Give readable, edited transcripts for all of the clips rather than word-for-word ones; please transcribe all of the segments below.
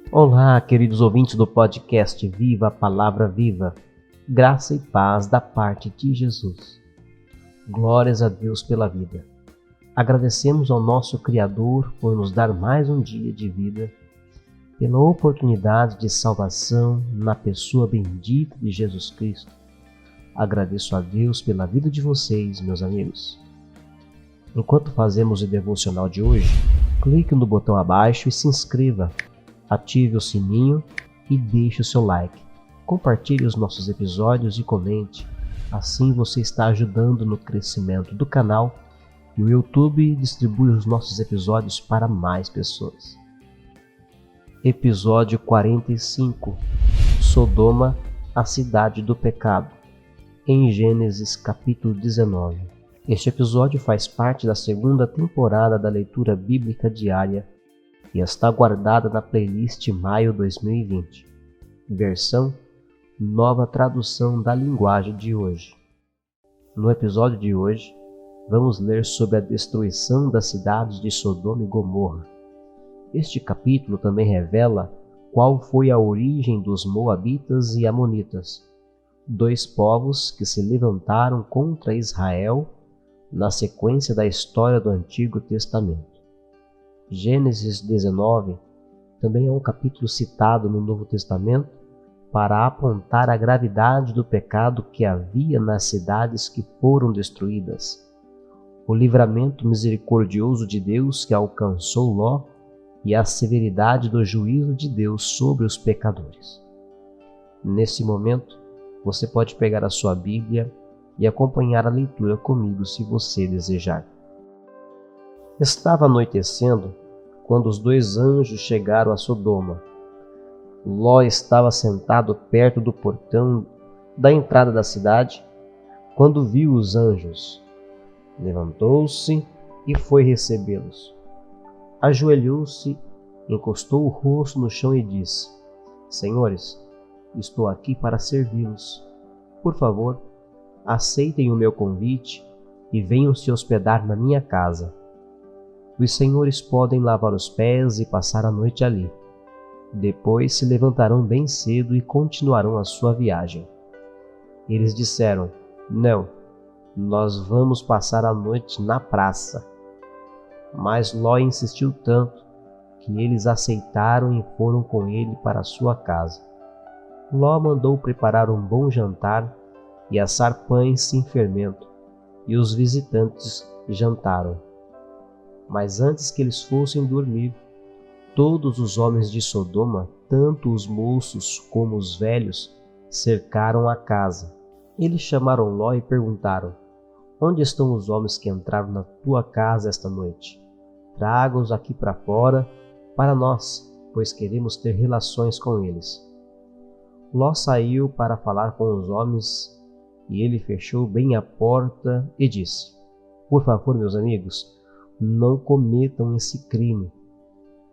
Olá, queridos ouvintes do podcast Viva a Palavra Viva, graça e paz da parte de Jesus. Glórias a Deus pela vida. Agradecemos ao nosso Criador por nos dar mais um dia de vida, pela oportunidade de salvação na pessoa bendita de Jesus Cristo. Agradeço a Deus pela vida de vocês, meus amigos. Enquanto fazemos o devocional de hoje, clique no botão abaixo e se inscreva. Ative o sininho e deixe o seu like. Compartilhe os nossos episódios e comente. Assim você está ajudando no crescimento do canal e o YouTube distribui os nossos episódios para mais pessoas. Episódio 45. Sodoma, a cidade do pecado. Em Gênesis capítulo 19. Este episódio faz parte da segunda temporada da leitura bíblica diária e está guardada na playlist Maio 2020, versão Nova Tradução da Linguagem de hoje. No episódio de hoje, vamos ler sobre a destruição das cidades de Sodoma e Gomorra. Este capítulo também revela qual foi a origem dos Moabitas e Amonitas, dois povos que se levantaram contra Israel na sequência da história do Antigo Testamento. Gênesis 19 também é um capítulo citado no Novo Testamento para apontar a gravidade do pecado que havia nas cidades que foram destruídas, o livramento misericordioso de Deus que alcançou Ló e a severidade do juízo de Deus sobre os pecadores. Nesse momento, você pode pegar a sua Bíblia e acompanhar a leitura comigo se você desejar. Estava anoitecendo quando os dois anjos chegaram a Sodoma. Ló estava sentado perto do portão da entrada da cidade quando viu os anjos. Levantou-se e foi recebê-los. Ajoelhou-se, encostou o rosto no chão e disse: Senhores, estou aqui para servi-los. Por favor, aceitem o meu convite e venham se hospedar na minha casa. Os senhores podem lavar os pés e passar a noite ali. Depois se levantarão bem cedo e continuarão a sua viagem. Eles disseram: Não, nós vamos passar a noite na praça. Mas Ló insistiu tanto que eles aceitaram e foram com ele para sua casa. Ló mandou preparar um bom jantar e assar pães sem fermento, e os visitantes jantaram. Mas antes que eles fossem dormir, todos os homens de Sodoma, tanto os moços como os velhos, cercaram a casa. Eles chamaram Ló e perguntaram: Onde estão os homens que entraram na tua casa esta noite? Traga-os aqui para fora, para nós, pois queremos ter relações com eles. Ló saiu para falar com os homens e ele fechou bem a porta e disse: Por favor, meus amigos, não cometam esse crime.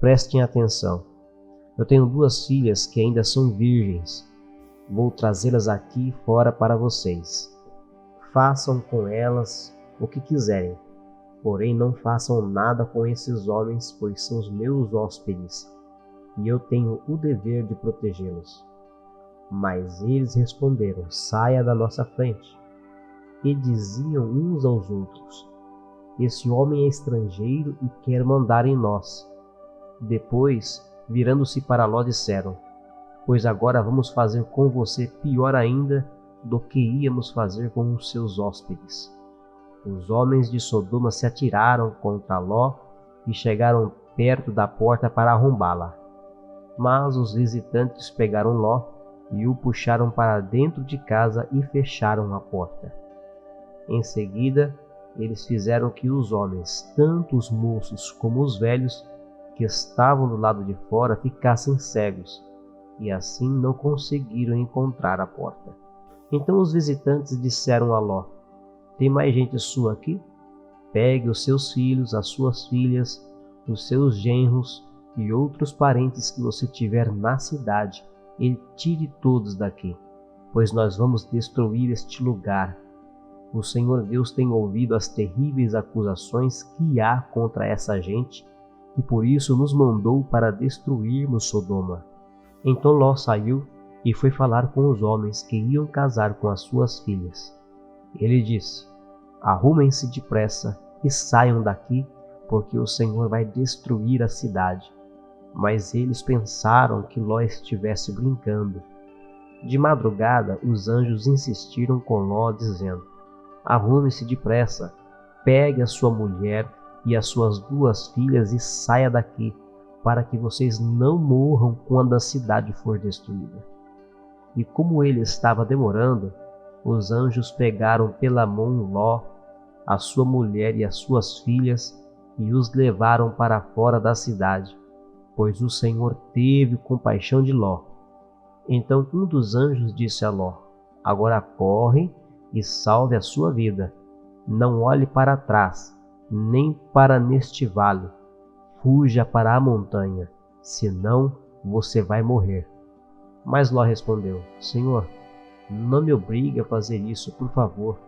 Prestem atenção. Eu tenho duas filhas que ainda são virgens. Vou trazê-las aqui fora para vocês. Façam com elas o que quiserem, porém não façam nada com esses homens, pois são os meus hóspedes, e eu tenho o dever de protegê-los. Mas eles responderam: Saia da nossa frente. E diziam uns aos outros: Esse homem é estrangeiro e quer mandar em nós. Depois, virando-se para Ló, disseram: Pois agora vamos fazer com você pior ainda do que íamos fazer com os seus hóspedes. Os homens de Sodoma se atiraram contra Ló e chegaram perto da porta para arrombá-la. Mas os visitantes pegaram Ló e o puxaram para dentro de casa e fecharam a porta. Em seguida, eles fizeram que os homens, tanto os moços como os velhos, que estavam do lado de fora, ficassem cegos, e assim não conseguiram encontrar a porta. Então os visitantes disseram a Ló: Tem mais gente sua aqui? Pegue os seus filhos, as suas filhas, os seus genros e outros parentes que você tiver na cidade, e tire todos daqui, pois nós vamos destruir este lugar. O Senhor Deus tem ouvido as terríveis acusações que há contra essa gente e por isso nos mandou para destruirmos Sodoma. Então Ló saiu e foi falar com os homens que iam casar com as suas filhas. Ele disse: arrumem-se depressa e saiam daqui, porque o Senhor vai destruir a cidade. Mas eles pensaram que Ló estivesse brincando. De madrugada, os anjos insistiram com Ló, dizendo: arrume-se depressa, pegue a sua mulher e as suas 2 filhas e saia daqui, para que vocês não morram quando a cidade for destruída. E como ele estava demorando, os anjos pegaram pela mão Ló, a sua mulher e as suas filhas, e os levaram para fora da cidade, pois o Senhor teve compaixão de Ló. Então um dos anjos disse a Ló: agora corre e salve a sua vida. Não olhe para trás, nem para neste vale. Fuja para a montanha, senão você vai morrer. Mas Ló respondeu: Senhor, não me obrigue a fazer isso, por favor.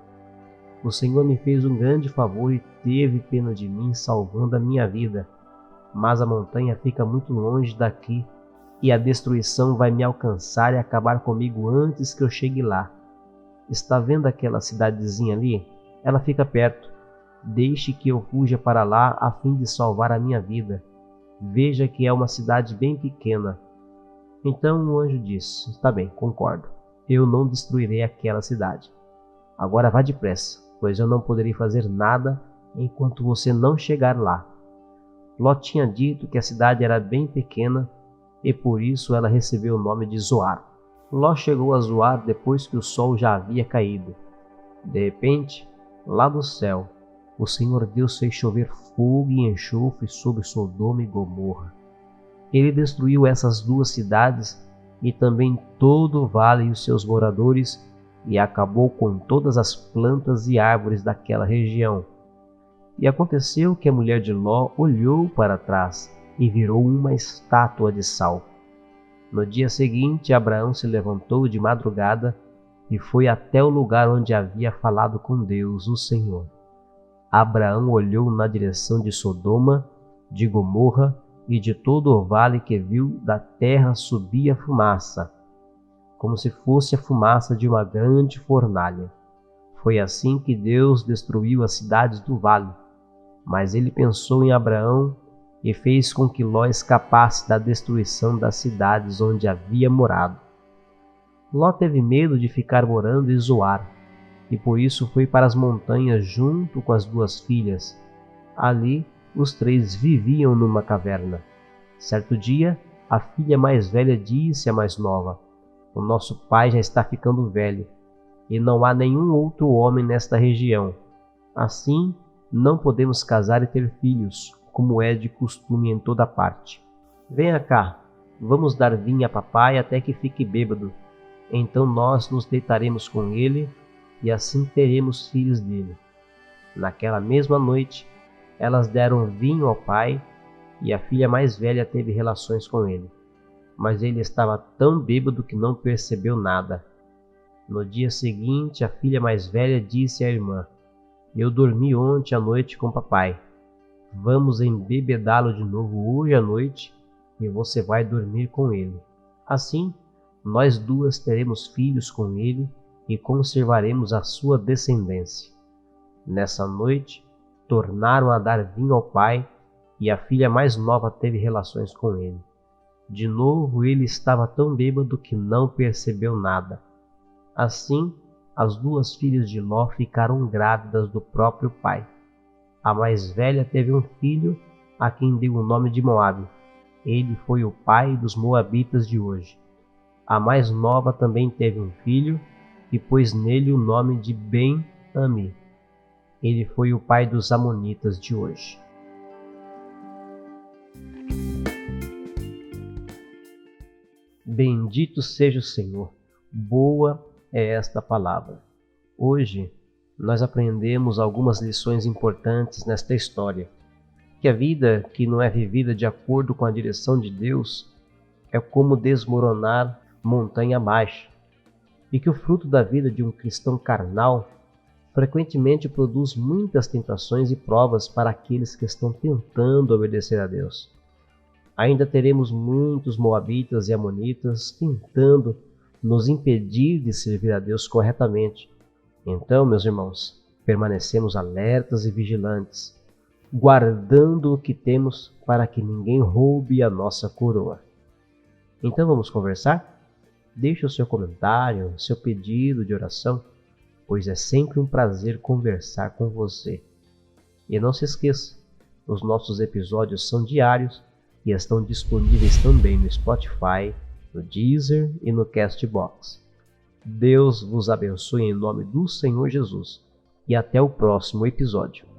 O Senhor me fez um grande favor e teve pena de mim, salvando a minha vida. Mas a montanha fica muito longe daqui, e a destruição vai me alcançar e acabar comigo antes que eu chegue lá. Está vendo aquela cidadezinha ali? Ela fica perto. Deixe que eu fuja para lá a fim de salvar a minha vida. Veja que é uma cidade bem pequena. Então o anjo disse: está bem, concordo. Eu não destruirei aquela cidade. Agora vá depressa, pois eu não poderei fazer nada enquanto você não chegar lá. Ló tinha dito que a cidade era bem pequena e por isso ela recebeu o nome de Zoar. Ló chegou a Zoar depois que o sol já havia caído. De repente, lá do céu, o Senhor Deus fez chover fogo e enxofre sobre Sodoma e Gomorra. Ele destruiu essas 2 cidades e também todo o vale e os seus moradores, e acabou com todas as plantas e árvores daquela região. E aconteceu que a mulher de Ló olhou para trás e virou uma estátua de sal. No dia seguinte, Abraão se levantou de madrugada e foi até o lugar onde havia falado com Deus, o Senhor. Abraão olhou na direção de Sodoma, de Gomorra e de todo o vale, que viu da terra subia fumaça, como se fosse a fumaça de uma grande fornalha. Foi assim que Deus destruiu as cidades do vale. Mas ele pensou em Abraão e fez com que Ló escapasse da destruição das cidades onde havia morado. Ló teve medo de ficar morando em Zoar, e por isso foi para as montanhas junto com as 2 filhas. Ali, os 3 viviam numa caverna. Certo dia, a filha mais velha disse à mais nova: o nosso pai já está ficando velho, e não há nenhum outro homem nesta região. Assim, não podemos casar e ter filhos, como é de costume em toda parte. Venha cá, vamos dar vinho a papai até que fique bêbado. Então nós nos deitaremos com ele, e assim teremos filhos dele. Naquela mesma noite, elas deram vinho ao pai, e a filha mais velha teve relações com ele. Mas ele estava tão bêbado que não percebeu nada. No dia seguinte, a filha mais velha disse à irmã: eu dormi ontem à noite com papai. Vamos embebedá-lo de novo hoje à noite e você vai dormir com ele. Assim, nós 2 teremos filhos com ele e conservaremos a sua descendência. Nessa noite, tornaram a dar vinho ao pai e a filha mais nova teve relações com ele. De novo, ele estava tão bêbado que não percebeu nada. Assim, as 2 filhas de Ló ficaram grávidas do próprio pai. A mais velha teve um filho, a quem deu o nome de Moabe. Ele foi o pai dos moabitas de hoje. A mais nova também teve um filho, e pôs nele o nome de Ben-Ami. Ele foi o pai dos amonitas de hoje. Bendito seja o Senhor. Boa é esta palavra. Hoje nós aprendemos algumas lições importantes nesta história. Que a vida que não é vivida de acordo com a direção de Deus é como desmoronar montanha abaixo, e que o fruto da vida de um cristão carnal frequentemente produz muitas tentações e provas para aqueles que estão tentando obedecer a Deus. Ainda teremos muitos moabitas e amonitas tentando nos impedir de servir a Deus corretamente. Então, meus irmãos, permanecemos alertas e vigilantes, guardando o que temos para que ninguém roube a nossa coroa. Então vamos conversar? Deixe o seu comentário, seu pedido de oração, pois é sempre um prazer conversar com você. E não se esqueça, os nossos episódios são diários e estão disponíveis também no Spotify, no Deezer e no Castbox. Deus vos abençoe em nome do Senhor Jesus e até o próximo episódio.